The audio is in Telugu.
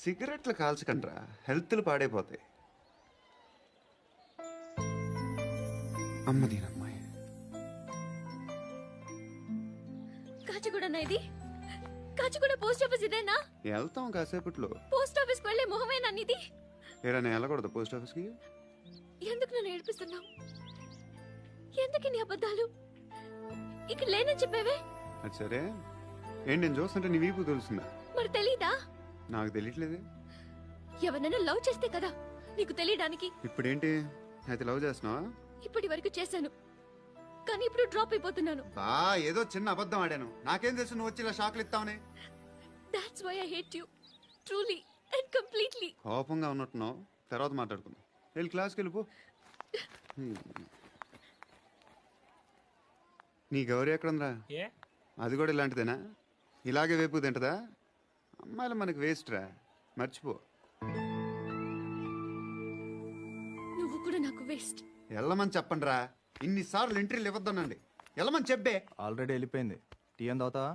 సిగరెట్లు కాల్చకండ్రా, హెల్త్లు పాడైపోతాయి. అమ్మ దీనమ్మాయి. కాచిగూడ ఇది కాచిగూడ పోస్ట్ ఆఫీస్ ఇదేనా? వెళ్తాం కాసేపట్లో. పోస్ట్ ఆఫీస్ కు వెళ్లే మొహమేనా నీది? ఏరా నేను వెళ్ళకూడదు పోస్ట్ ఆఫీస్కి? ఎందుకు నన్ను ఏడిపిస్తున్నావు? ఎందుకు నీ అబద్ధాలు? ఇక్కడ లేనని చెప్పేవే. అది సరే, ఏంటి నేను చూస్తుంటే నీ వీపు తెలుస్తుందా? మరి తెలీదా? నాకు తెలియట్లేదే. ఎవరైనా లవ్ చేస్తే కదా నీకు తెలియడానికి. ఇప్పుడేంటి అయితే లవ్ చేస్తున్నావా? ఇప్పటి వరకు చేశాను, కానీ ఇప్పుడు డ్రాప్ అయిపోతున్నాను. ఏదో చిన్న అబద్ధం ఆడాను, నాకేం తెలుసు నువ్వు వచ్చి ఇలా షాక్లు ఇస్తావని. That's why I hate you, truly and completely. కోపంగా ఉన్నట్టున్నావు, తర్వాత మాట్లాడుకుందాం. వెళ్ళి క్లాస్కి వెళ్ళిపో. నీ గౌరీ ఎక్కడుందిరా? ఏ అది కూడా ఇలాంటిదేనా? ఇలాగే వేపు తింటదా? అమ్మాయిలు మనకి వేస్ట్ రా, మర్చిపో. నువ్వు కూడా నాకు వేస్ట్. వెళ్ళమని చెప్పండి రా, ఇన్నిసార్లు ఎంట్రీలు ఇవ్వద్దనండి. వెళ్ళమని చెప్పే. ఆల్రెడీ వెళ్ళిపోయింది. టీ అని తాగుతావా?